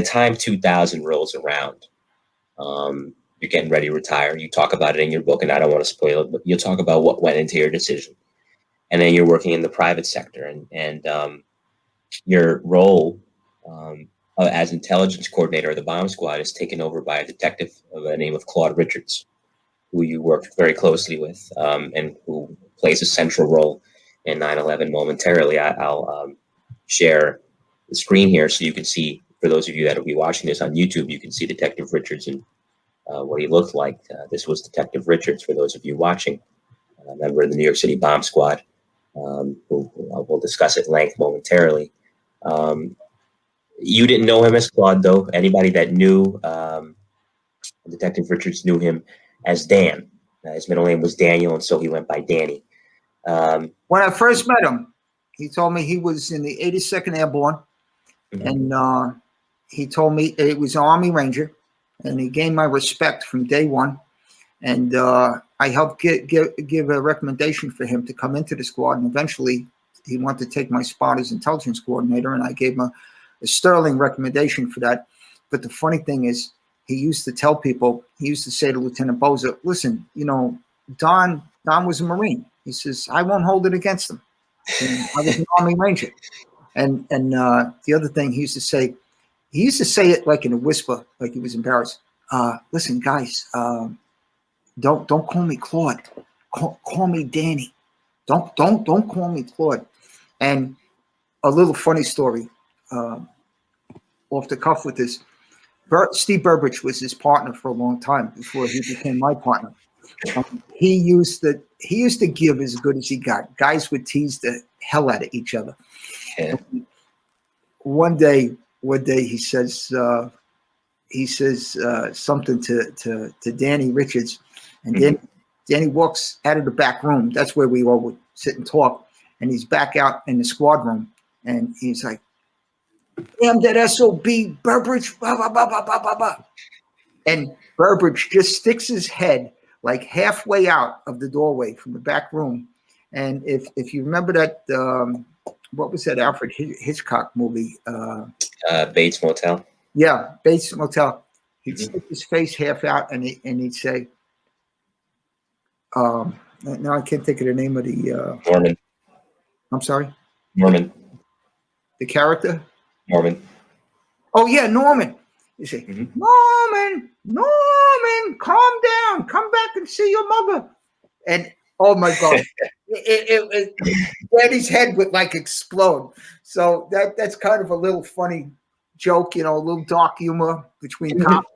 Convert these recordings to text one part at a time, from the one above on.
the time 2000 rolls around, you're getting ready to retire. You talk about it in your book, and I don't want to spoil it, but you'll talk about what went into your decision. And then you're working in the private sector, and your role as intelligence coordinator of the bomb squad is taken over by a detective by the name of Claude Richards, who you worked very closely with, and who plays a central role in 9/11 momentarily. I'll share the screen here so you can see, for those of you that will be watching this on YouTube, you can see Detective Richards and what he looked like. This was Detective Richards, for those of you watching, a member of the New York City bomb squad, who we'll discuss at length momentarily. You didn't know him as Claude, though. Anybody that knew Detective Richards knew him as Dan. His middle name was Daniel, and so he went by Danny. When I first met him, he told me he was in the 82nd Airborne, and he told me it was an Army Ranger, and he gained my respect from day one. And I helped give a recommendation for him to come into the squad, and eventually he wanted to take my spot as intelligence coordinator, and I gave him a sterling recommendation for that. But the funny thing is, he used to tell people, he used to say to Lieutenant Boza, listen, you know, Don was a Marine. He says, I won't hold it against him. And I was an Army Ranger. And the other thing he used to say it like in a whisper, like he was embarrassed. Listen, guys, don't call me Claude. Call me Danny. Don't call me Claude. And a little funny story, off the cuff with this. Steve Burbridge was his partner for a long time before he became my partner. He used to give as good as he got. Guys would tease the hell out of each other. Yeah. One day he says something to Danny Richards, and then Danny walks out of the back room. That's where we all would sit and talk. And he's back out in the squad room, and he's like, damn that SOB Burbridge, blah, blah, blah, blah, blah, blah, blah. And Burbridge just sticks his head like halfway out of the doorway from the back room. And if you remember that, what was that Alfred Hitchcock movie? Bates Motel. Yeah, Bates Motel. He'd stick his face half out, and he'd say, now I can't think of the name of the Norman. I'm sorry? Norman. The character? Norman. Oh, yeah, Norman. You say, Norman, calm down. Come back and see your mother. And, oh, my God. Daddy's head would, like, explode. So that's kind of a little funny joke, you know, a little dark humor between cops.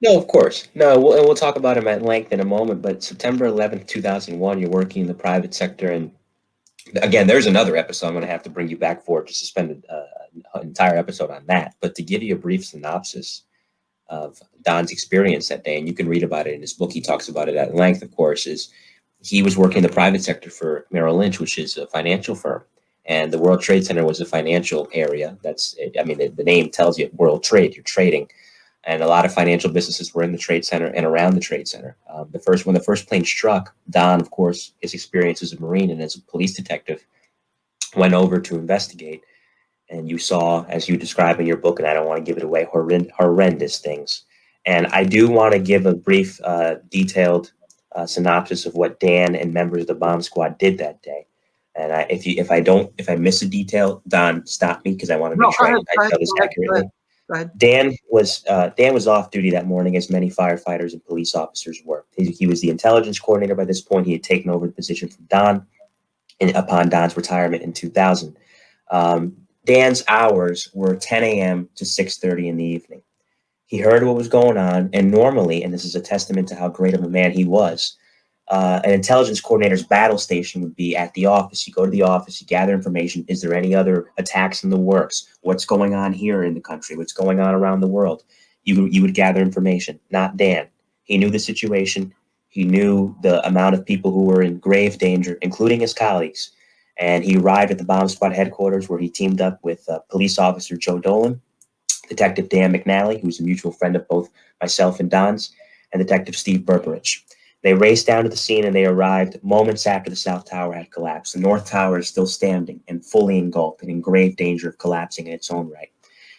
No, of course. No, we'll talk about him at length in a moment. But September 11th, 2001, you're working in the private sector. And, again, there's another episode I'm going to have to bring you back for, just to spend an entire episode on that. But to give you a brief synopsis of Don's experience that day, and you can read about it in his book, he talks about it at length, of course, is he was working in the private sector for Merrill Lynch, which is a financial firm. And the World Trade Center was a financial area. The name tells you World Trade, you're trading. And a lot of financial businesses were in the Trade Center and around the Trade Center. When the first plane struck, Don, of course, his experience as a Marine and as a police detective, went over to investigate. And you saw, as you describe in your book, and I don't want to give it away, horrendous things. And I do want to give a brief, detailed synopsis of what Dan and members of the bomb squad did that day. And if I miss a detail, Don, stop me, because I want to make sure I tell this accurately. Dan was off duty that morning, as many firefighters and police officers were. He was the intelligence coordinator by this point. He had taken over the position from Don upon Don's retirement in 2000. Dan's hours were 10 a.m. to 6:30 in the evening. He heard what was going on, and normally, and this is a testament to how great of a man he was, an intelligence coordinator's battle station would be at the office. You go to the office, you gather information. Is there any other attacks in the works? What's going on here in the country? What's going on around the world? You would gather information. Not Dan. He knew the situation. He knew the amount of people who were in grave danger, including his colleagues. And he arrived at the bomb squad headquarters, where he teamed up with police officer Joe Dolan, Detective Dan McNally, who's a mutual friend of both myself and Don's, and Detective Steve Burbridge. They raced down to the scene, and they arrived moments after the South Tower had collapsed. The North Tower is still standing and fully engulfed and in grave danger of collapsing in its own right.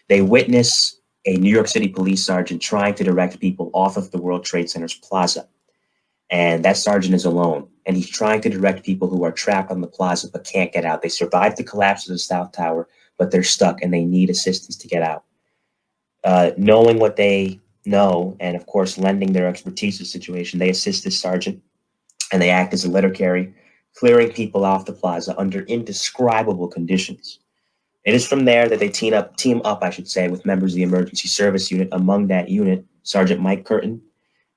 They witness a New York City police sergeant trying to direct people off of the World Trade Center's plaza. And that sergeant is alone. And he's trying to direct people who are trapped on the plaza but can't get out. They survived the collapse of the South Tower, but they're stuck and they need assistance to get out. Knowing what they know, and of course, lending their expertise to the situation, they assist this sergeant and they act as a letter carrier, clearing people off the plaza under indescribable conditions. It is from there that they team up, I should say, with members of the emergency service unit. Among that unit, Sergeant Mike Curtin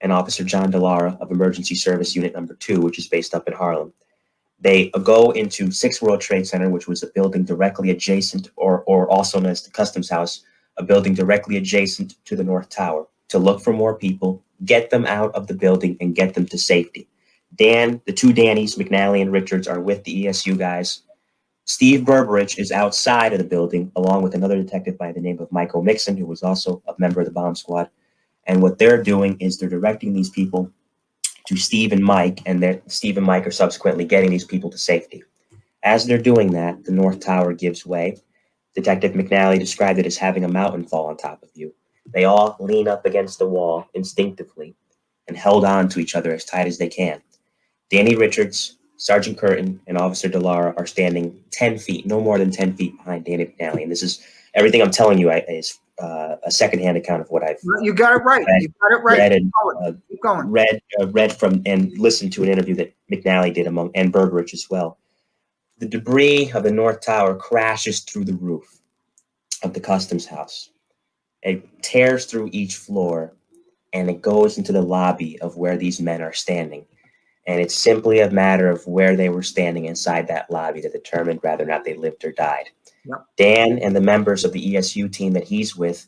and Officer John DeLara of Emergency Service Unit Number 2, which is based up in Harlem. They go into 6 World Trade Center, which was a building directly adjacent, or also known as the Customs House, a building directly adjacent to the North Tower, to look for more people, get them out of the building, and get them to safety. The 2 Dannys, McNally and Richards, are with the ESU guys. Steve Berberich is outside of the building, along with another detective by the name of Michael Mixon, who was also a member of the bomb squad. And what they're doing is they're directing these people to Steve and Mike, and Steve and Mike are subsequently getting these people to safety. As they're doing that, the North Tower gives way. Detective McNally described it as having a mountain fall on top of you. They all lean up against the wall instinctively and held on to each other as tight as they can. Danny Richards, Sergeant Curtin, and Officer DeLara are standing 10 feet, no more than 10 feet behind Danny McNally. And this is everything I'm telling you is a secondhand account of what I've You got it right. You got it right. read and Keep going. read from and listened to an interview that McNally did and Berberich as well. The debris of the North Tower crashes through the roof of the Customs House. It tears through each floor, and it goes into the lobby of where these men are standing. And it's simply a matter of where they were standing inside that lobby that determined whether or not they lived or died. Yep. Dan and the members of the ESU team that he's with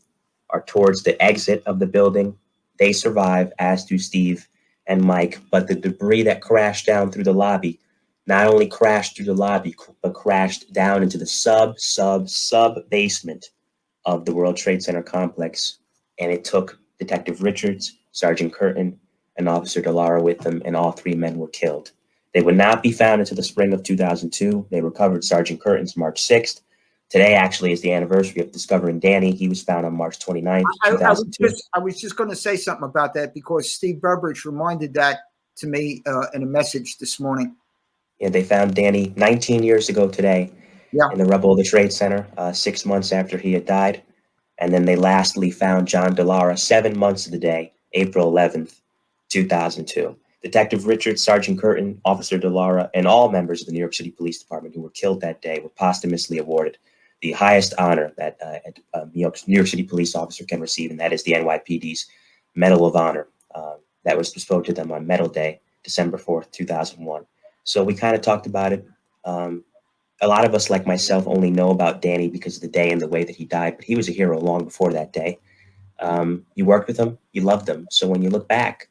are towards the exit of the building. They survive, as do Steve and Mike. But the debris that crashed down through the lobby not only crashed through the lobby, but crashed down into the sub basement of the World Trade Center complex. And it took Detective Richards, Sergeant Curtin, and Officer DeLara with them, and all 3 men were killed. They would not be found until the spring of 2002. They recovered Sergeant Curtin's March 6th. Today actually is the anniversary of discovering Danny. He was found on March 29th, 2002. I was just going to say something about that because Steve Berberich reminded that to me in a message this morning. Yeah, they found Danny 19 years ago today in the rubble of the Trade Center, 6 months after he had died. And then they lastly found John DeLara 7 months of the day, April 11th, 2002. Detective Richard, Sergeant Curtin, Officer DeLara, and all members of the New York City Police Department who were killed that day were posthumously awarded the highest honor that a New York City police officer can receive, and that is the NYPD's Medal of Honor. That was bestowed to them on Medal Day, December 4th, 2001. So we kind of talked about it. A lot of us, like myself, only know about Danny because of the day and the way that he died, but he was a hero long before that day. You worked with him, you loved him. So when you look back,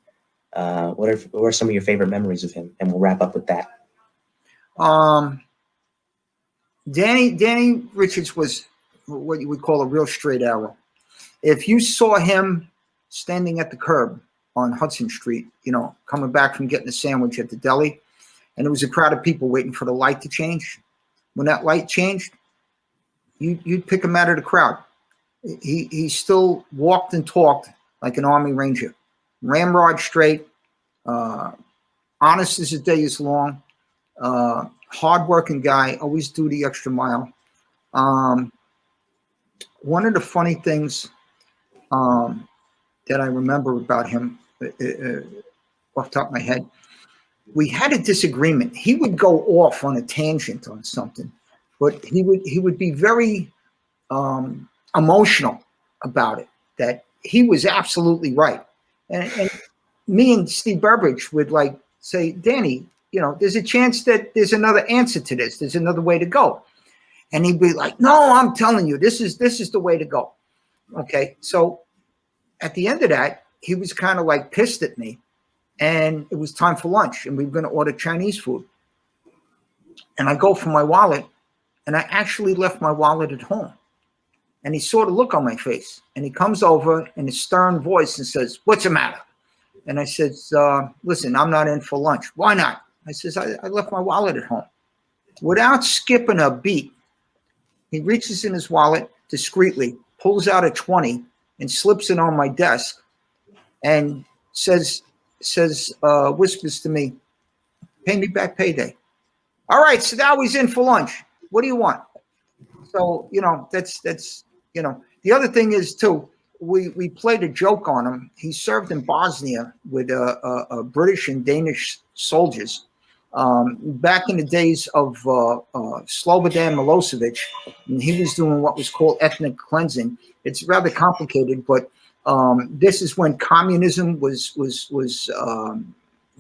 what are some of your favorite memories of him? And we'll wrap up with that. Danny Richards was what you would call a real straight arrow. If you saw him standing at the curb on Hudson Street, coming back from getting a sandwich at the deli, and there was a crowd of people waiting for the light to change, when that light changed, you'd pick him out of the crowd. He still walked and talked like an Army Ranger. Ramrod straight, honest as the day is long, hardworking guy, always do the extra mile. One of the funny things that I remember about him, off the top of my head, we had a disagreement. He would go off on a tangent on something, but he would be very emotional about it, that he was absolutely right. And me and Steve Berberich would say, Danny, there's a chance that there's another answer to this. There's another way to go. And he'd be like, no, I'm telling you, this is the way to go. Okay. So at the end of that, he was kind of pissed at me, and it was time for lunch, and we were going to order Chinese food. And I go for my wallet, and I actually left my wallet at home. And he saw the look on my face, and he comes over in a stern voice and says, what's the matter? And I said, listen, I'm not in for lunch. Why not? I says, I left my wallet at home. Without skipping a beat, he reaches in his wallet discreetly, pulls out a 20, and slips it on my desk and whispers to me, "Pay me back payday." All right, so now he's in for lunch. What do you want? So, that's the other thing is too, we played a joke on him. He served in Bosnia with British and Danish soldiers back in the days of Slobodan Milosevic. And he was doing what was called ethnic cleansing. It's rather complicated, but this is when communism was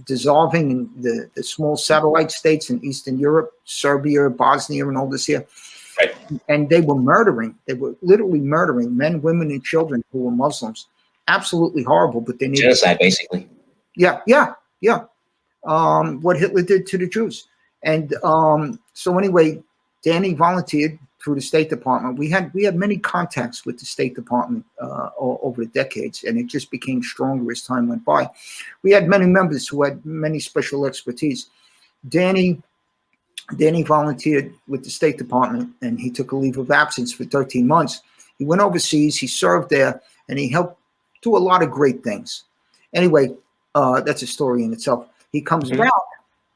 dissolving in the small satellite states in Eastern Europe, Serbia, Bosnia, and all this here. Right. And they were literally murdering men, women, and children who were Muslims. Absolutely horrible, but they needed genocide, basically. Yeah. What Hitler did to the Jews. And so anyway, Danny volunteered through the State Department. We had many contacts with the State Department over the decades, and it just became stronger as time went by. We had many members who had many special expertise. Danny volunteered with the State Department, and he took a leave of absence for 13 months. He went overseas, he served there, and he helped do a lot of great things. Anyway, that's a story in itself. He comes back,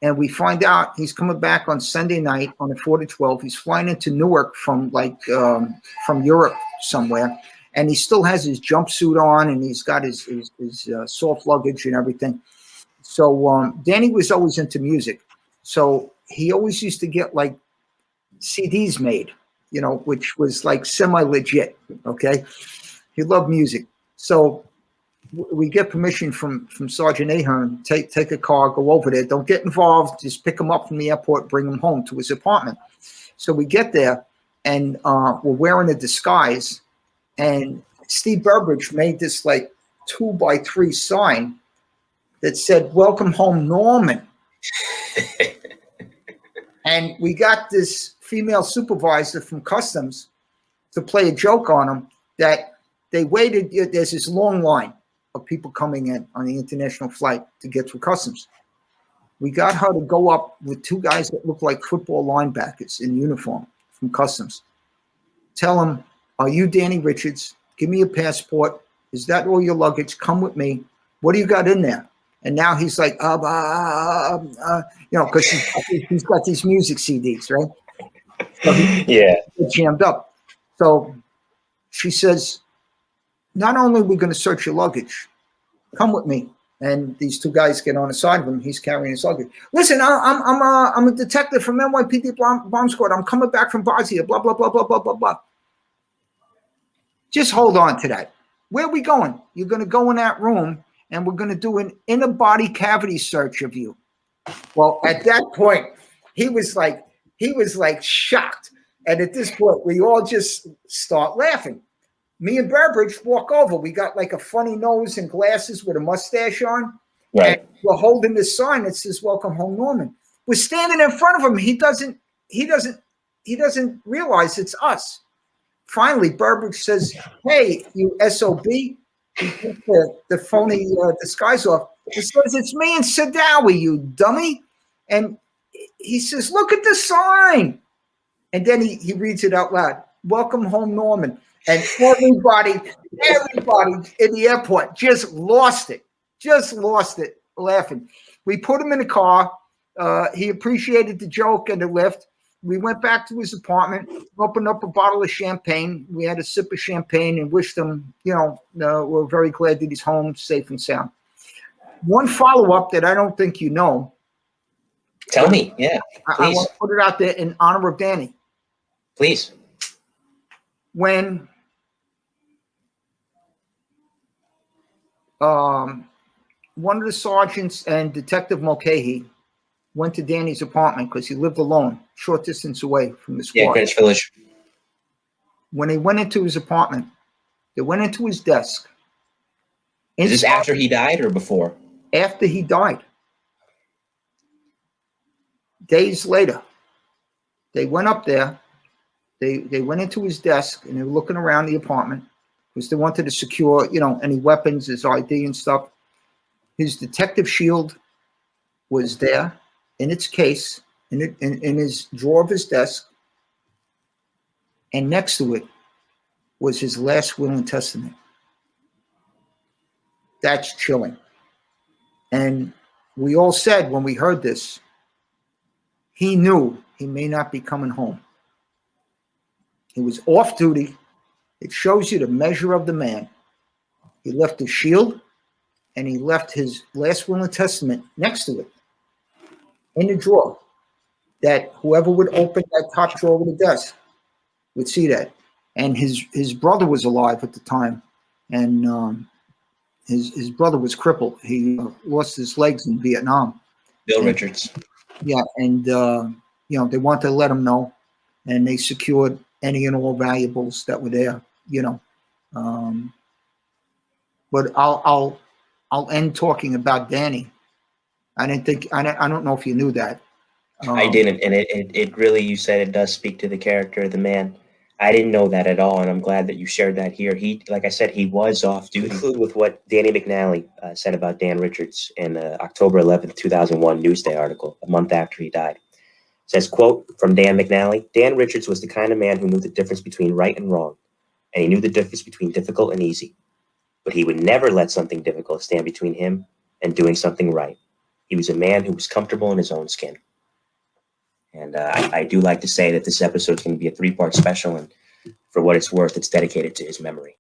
and we find out he's coming back on Sunday night on the 4 to 12. He's flying into Newark from Europe somewhere, and he still has his jumpsuit on, and he's got his soft luggage and everything. So Danny was always into music. So he always used to get like CDs made, which was like semi-legit, okay? He loved music. So we get permission from Sergeant Ahern, take a car, go over there. Don't get involved. Just pick him up from the airport, bring him home to his apartment. So we get there, and we're wearing a disguise. And Steve Burbridge made this like 2x3 sign that said, "Welcome home, Norman." And we got this female supervisor from Customs to play a joke on him that they waited. There's this long line of people coming in on the international flight to get through Customs. We got her to go up with two guys that look like football linebackers in uniform from Customs. Tell them, "Are you Danny Richards? Give me your passport. Is that all your luggage? Come with me. What do you got in there?" And now he's like, because he's got these music CDs, right? So he's jammed up. So she says, "Not only are we going to search your luggage, come with me." And these two guys get on the side of him. He's carrying his luggage. "Listen, I'm a detective from NYPD bomb squad. I'm coming back from Bosnia. Blah blah blah blah blah blah blah." Just hold on to that. Where are we going? You're going to go in that room, and we're going to do an inner body cavity search of you. Well, at that point, he was like shocked. And at this point, we all just start laughing. Me and Burbridge walk over. We got like a funny nose and glasses with a mustache on. Right. And we're holding this sign that says, "Welcome home, Norman." We're standing in front of him. He doesn't realize it's us. Finally, Burbridge says, "Hey, you SOB." He took the phony disguise off. He says, "It's me and Sadowy, you dummy." And he says, "Look at the sign." And then he reads it out loud. "Welcome home, Norman." And everybody in the airport just lost it laughing. We put him in the car. He appreciated the joke and the lift. We went back to his apartment, opened up a bottle of champagne. We had a sip of champagne and wished him, we're very glad that he's home safe and sound. One follow-up that I don't think you know. Tell me, yeah, I want to put it out there in honor of Danny. Please. When one of the sergeants and Detective Mulcahy went to Danny's apartment because he lived alone, short distance away from the squad. Yeah, Greenwich Village. When they went into his apartment, they went into his desk. Is this after he died or before? After he died. Days later, they went up there. They went into his desk and they were looking around the apartment because they wanted to secure, any weapons, his ID and stuff. His detective shield was there in its case, in his drawer of his desk. And next to it was his last will and testament. That's chilling. And we all said when we heard this, he knew he may not be coming home. He was off duty. It shows you the measure of the man. He left his shield and he left his last will and testament next to it in the drawer, that whoever would open that top drawer with the desk would see that. And his brother was alive at the time, and his brother was crippled. He lost his legs in Vietnam. Bill Richards. Yeah, and they wanted to let him know, and they secured any and all valuables that were there. But I'll end talking about Danny. I don't know if you knew that. I didn't, and it really, you said it does speak to the character of the man. I didn't know that at all, and I'm glad that you shared that here. He, like I said, he was off duty. Conclude with what Danny McNally said about Dan Richards in October 11th, 2001 Newsday article, a month after he died. It says, quote, from Dan McNally, Dan Richards was the kind of man who knew the difference between right and wrong, and he knew the difference between difficult and easy. But he would never let something difficult stand between him and doing something right. He was a man who was comfortable in his own skin. And I do like to say that this episode is going to be a 3-part special, and for what it's worth, it's dedicated to his memory.